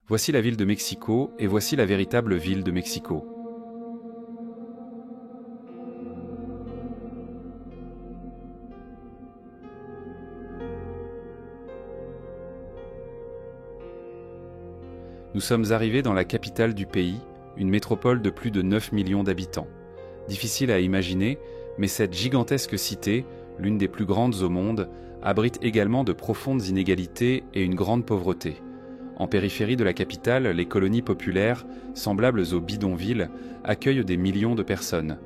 Voici la ville de Mexico et voici la véritable ville de Mexico. Nous sommes arrivés dans la capitale du pays, une métropole de plus de 9 millions d'habitants. Difficile à imaginer, mais cette gigantesque cité, l'une des plus grandes au monde, abrite également de profondes inégalités et une grande pauvreté. En périphérie de la capitale, les colonies populaires, semblables aux bidonvilles, accueillent des millions de personnes.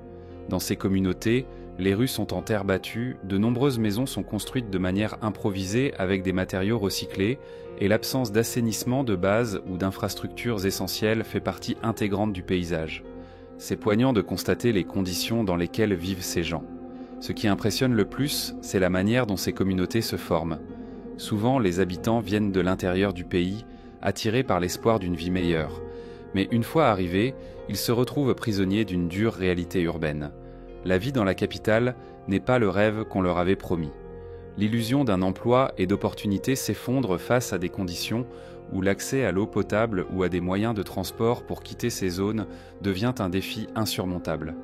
Dans ces communautés, les rues sont en terre battue, de nombreuses maisons sont construites de manière improvisée avec des matériaux recyclés, et l'absence d'assainissement de base ou d'infrastructures essentielles fait partie intégrante du paysage. C'est poignant de constater les conditions dans lesquelles vivent ces gens. Ce qui impressionne le plus, c'est la manière dont ces communautés se forment. Souvent, les habitants viennent de l'intérieur du pays, attirés par l'espoir d'une vie meilleure. Mais une fois arrivés, ils se retrouvent prisonniers d'une dure réalité urbaine. La vie dans la capitale n'est pas le rêve qu'on leur avait promis. L'illusion d'un emploi et d'opportunités s'effondre face à des conditions où l'accès à l'eau potable ou à des moyens de transport pour quitter ces zones devient un défi insurmontable.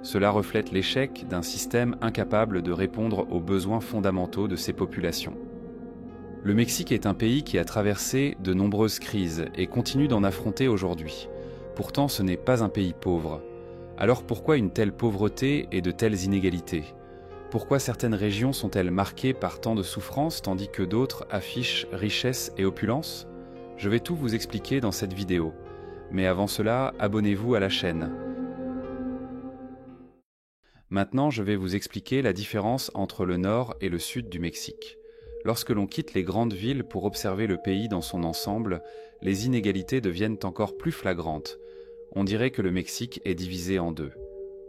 Cela reflète l'échec d'un système incapable de répondre aux besoins fondamentaux de ces populations. Le Mexique est un pays qui a traversé de nombreuses crises et continue d'en affronter aujourd'hui. Pourtant, ce n'est pas un pays pauvre. Alors pourquoi une telle pauvreté et de telles inégalités ? Pourquoi certaines régions sont-elles marquées par tant de souffrances tandis que d'autres affichent richesse et opulence ? Je vais tout vous expliquer dans cette vidéo. Mais avant cela, abonnez-vous à la chaîne. Maintenant, je vais vous expliquer la différence entre le nord et le sud du Mexique. Lorsque l'on quitte les grandes villes pour observer le pays dans son ensemble, les inégalités deviennent encore plus flagrantes. On dirait que le Mexique est divisé en deux.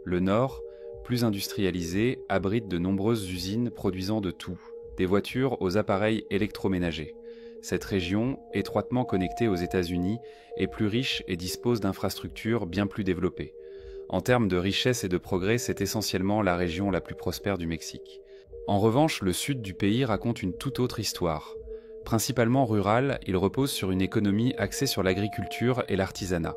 Le nord, plus industrialisé, abrite de nombreuses usines produisant de tout, des voitures aux appareils électroménagers. Cette région, étroitement connectée aux États-Unis, est plus riche et dispose d'infrastructures bien plus développées. En termes de richesse et de progrès, c'est essentiellement la région la plus prospère du Mexique. En revanche, le sud du pays raconte une toute autre histoire. Principalement rural, il repose sur une économie axée sur l'agriculture et l'artisanat.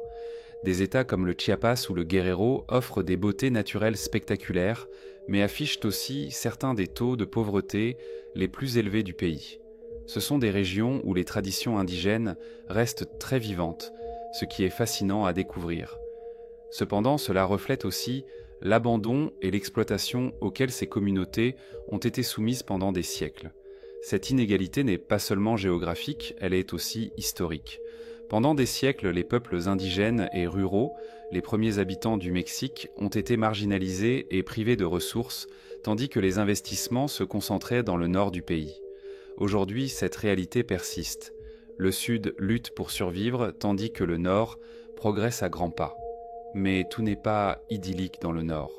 Des États comme le Chiapas ou le Guerrero offrent des beautés naturelles spectaculaires, mais affichent aussi certains des taux de pauvreté les plus élevés du pays. Ce sont des régions où les traditions indigènes restent très vivantes, ce qui est fascinant à découvrir. Cependant, cela reflète aussi l'abandon et l'exploitation auxquels ces communautés ont été soumises pendant des siècles. Cette inégalité n'est pas seulement géographique, elle est aussi historique. Pendant des siècles, les peuples indigènes et ruraux, les premiers habitants du Mexique, ont été marginalisés et privés de ressources, tandis que les investissements se concentraient dans le nord du pays. Aujourd'hui, cette réalité persiste. Le sud lutte pour survivre, tandis que le nord progresse à grands pas. Mais tout n'est pas idyllique dans le nord.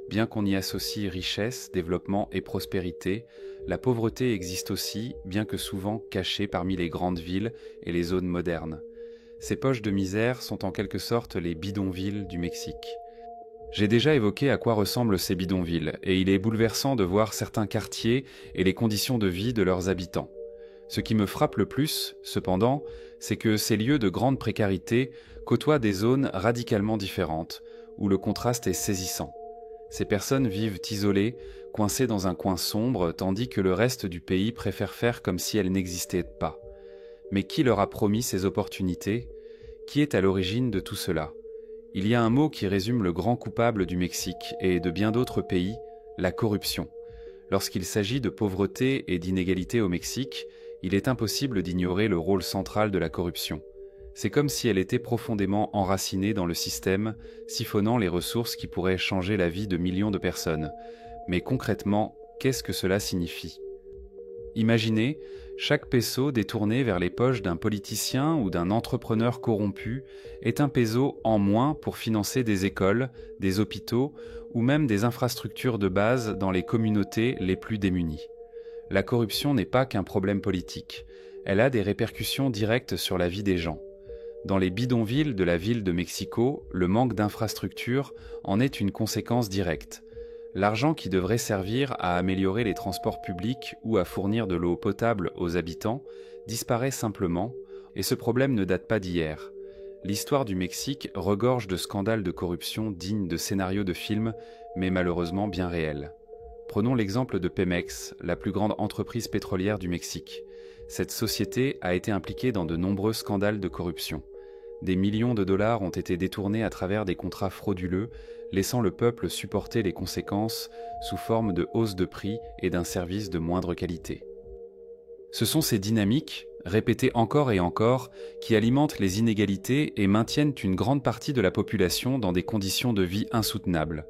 Bien qu'on y associe richesse, développement et prospérité, la pauvreté existe aussi, bien que souvent cachée parmi les grandes villes et les zones modernes. Ces poches de misère sont en quelque sorte les bidonvilles du Mexique. J'ai déjà évoqué à quoi ressemblent ces bidonvilles, et il est bouleversant de voir certains quartiers et les conditions de vie de leurs habitants. Ce qui me frappe le plus, cependant, c'est que ces lieux de grande précarité côtoient des zones radicalement différentes, où le contraste est saisissant. Ces personnes vivent isolées, coincées dans un coin sombre, tandis que le reste du pays préfère faire comme si elles n'existaient pas. Mais qui leur a promis ces opportunités ? Qui est à l'origine de tout cela ? Il y a un mot qui résume le grand coupable du Mexique et de bien d'autres pays, la corruption. Lorsqu'il s'agit de pauvreté et d'inégalité au Mexique, il est impossible d'ignorer le rôle central de la corruption. C'est comme si elle était profondément enracinée dans le système, siphonnant les ressources qui pourraient changer la vie de millions de personnes. Mais concrètement, qu'est-ce que cela signifie ? Imaginez, chaque peso détourné vers les poches d'un politicien ou d'un entrepreneur corrompu est un peso en moins pour financer des écoles, des hôpitaux ou même des infrastructures de base dans les communautés les plus démunies. La corruption n'est pas qu'un problème politique, elle a des répercussions directes sur la vie des gens. Dans les bidonvilles de la ville de Mexico, le manque d'infrastructures en est une conséquence directe. L'argent qui devrait servir à améliorer les transports publics ou à fournir de l'eau potable aux habitants disparaît simplement, Et ce problème ne date pas d'hier. L'histoire du Mexique regorge de scandales de corruption dignes de scénarios de films, mais malheureusement bien réels. Prenons l'exemple de Pemex, la plus grande entreprise pétrolière du Mexique. Cette société a été impliquée dans de nombreux scandales de corruption. Des millions de dollars ont été détournés à travers des contrats frauduleux, laissant le peuple supporter les conséquences sous forme de hausse de prix et d'un service de moindre qualité. Ce sont ces dynamiques, répétées encore et encore, qui alimentent les inégalités et maintiennent une grande partie de la population dans des conditions de vie insoutenables.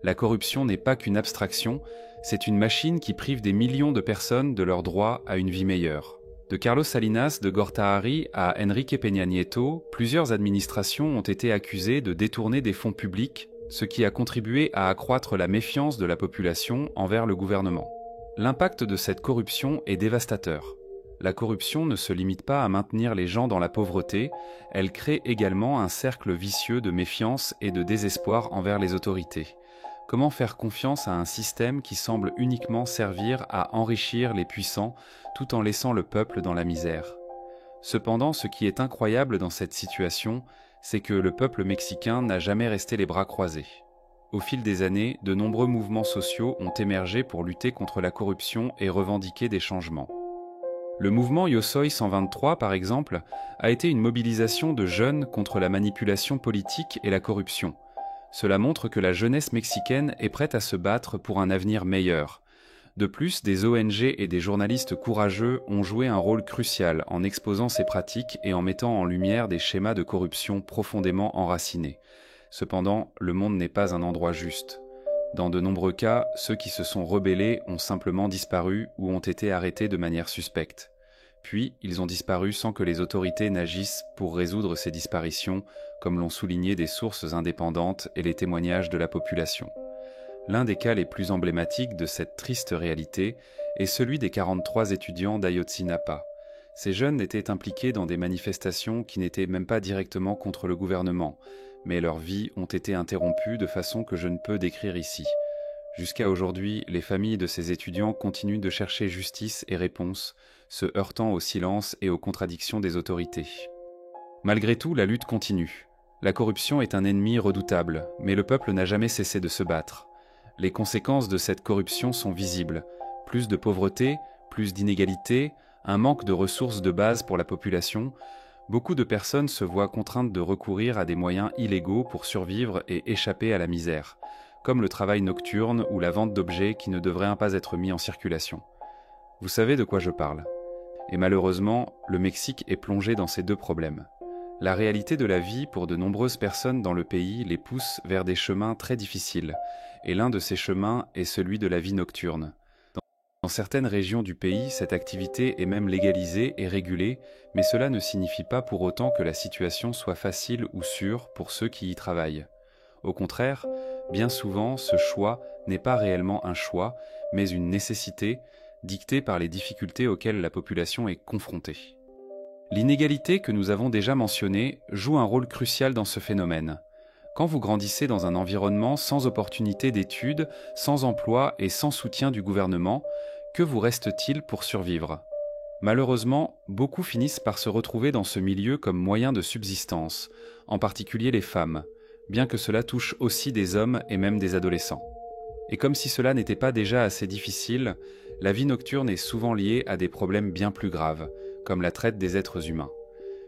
La corruption n'est pas qu'une abstraction, c'est une machine qui prive des millions de personnes de leur droit à une vie meilleure. De Carlos Salinas de Gortari à Enrique Peña Nieto, plusieurs administrations ont été accusées de détourner des fonds publics, ce qui a contribué à accroître la méfiance de la population envers le gouvernement. L'impact de cette corruption est dévastateur. La corruption ne se limite pas à maintenir les gens dans la pauvreté, elle crée également un cercle vicieux de méfiance et de désespoir envers les autorités. Comment faire confiance à un système qui semble uniquement servir à enrichir les puissants tout en laissant le peuple dans la misère? Cependant, ce qui est incroyable dans cette situation, c'est que le peuple mexicain n'a jamais resté les bras croisés. Au fil des années, de nombreux mouvements sociaux ont émergé pour lutter contre la corruption et revendiquer des changements. Le mouvement Yo Soy 123, par exemple, a été une mobilisation de jeunes contre la manipulation politique et la corruption. Cela montre que la jeunesse mexicaine est prête à se battre pour un avenir meilleur. De plus, des ONG et des journalistes courageux ont joué un rôle crucial en exposant ces pratiques et en mettant en lumière des schémas de corruption profondément enracinés. Cependant, le monde n'est pas un endroit juste. Dans de nombreux cas, ceux qui se sont rebellés ont simplement disparu ou ont été arrêtés de manière suspecte. Puis, ils ont disparu sans que les autorités n'agissent pour résoudre ces disparitions, comme l'ont souligné des sources indépendantes et les témoignages de la population. L'un des cas les plus emblématiques de cette triste réalité est celui des 43 étudiants d'Ayotzinapa. Ces jeunes étaient impliqués dans des manifestations qui n'étaient même pas directement contre le gouvernement, mais leurs vies ont été interrompues de façon que je ne peux décrire ici. Jusqu'à aujourd'hui, les familles de ces étudiants continuent de chercher justice et réponse, se heurtant au silence et aux contradictions des autorités. Malgré tout, la lutte continue. La corruption est un ennemi redoutable, mais le peuple n'a jamais cessé de se battre. Les conséquences de cette corruption sont visibles. Plus de pauvreté, plus d'inégalités, un manque de ressources de base pour la population. Beaucoup de personnes se voient contraintes de recourir à des moyens illégaux pour survivre et échapper à la misère, comme le travail nocturne ou la vente d'objets qui ne devraient pas être mis en circulation. Vous savez de quoi je parle. Et malheureusement, le Mexique est plongé dans ces deux problèmes. La réalité de la vie pour de nombreuses personnes dans le pays les pousse vers des chemins très difficiles, et l'un de ces chemins est celui de la vie nocturne. Dans certaines régions du pays, cette activité est même légalisée et régulée, mais cela ne signifie pas pour autant que la situation soit facile ou sûre pour ceux qui y travaillent. Au contraire, bien souvent, ce choix n'est pas réellement un choix, mais une nécessité, dictée par les difficultés auxquelles la population est confrontée. L'inégalité que nous avons déjà mentionnée joue un rôle crucial dans ce phénomène. Quand vous grandissez dans un environnement sans opportunité d'études, sans emploi et sans soutien du gouvernement, que vous reste-t-il pour survivre? Malheureusement, beaucoup finissent par se retrouver dans ce milieu comme moyen de subsistance, en particulier les femmes, bien que cela touche aussi des hommes et même des adolescents. Et comme si cela n'était pas déjà assez difficile, la vie nocturne est souvent liée à des problèmes bien plus graves, comme la traite des êtres humains.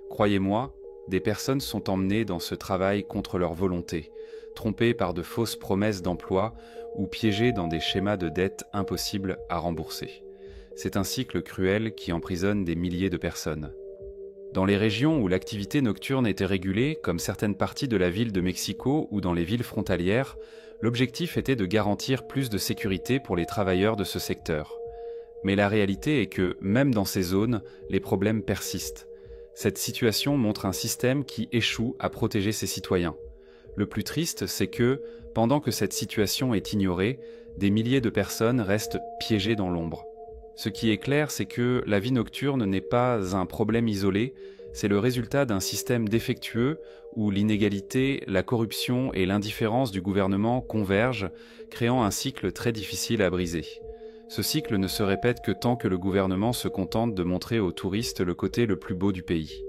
Croyez-moi, des personnes sont emmenées dans ce travail contre leur volonté, trompées par de fausses promesses d'emploi ou piégées dans des schémas de dette impossibles à rembourser. C'est un cycle cruel qui emprisonne des milliers de personnes. Dans les régions où l'activité nocturne était régulée, comme certaines parties de la ville de Mexico ou dans les villes frontalières, l'objectif était de garantir plus de sécurité pour les travailleurs de ce secteur. Mais la réalité est que, même dans ces zones, les problèmes persistent. Cette situation montre un système qui échoue à protéger ses citoyens. Le plus triste, c'est que, pendant que cette situation est ignorée, des milliers de personnes restent piégées dans l'ombre. Ce qui est clair, c'est que la vie nocturne n'est pas un problème isolé, c'est le résultat d'un système défectueux où l'inégalité, la corruption et l'indifférence du gouvernement convergent, créant un cycle très difficile à briser. Ce cycle ne se répète que tant que le gouvernement se contente de montrer aux touristes le côté le plus beau du pays.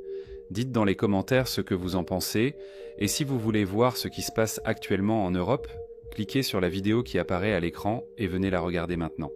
Dites dans les commentaires ce que vous en pensez, et si vous voulez voir ce qui se passe actuellement en Europe, cliquez sur la vidéo qui apparaît à l'écran et venez la regarder maintenant.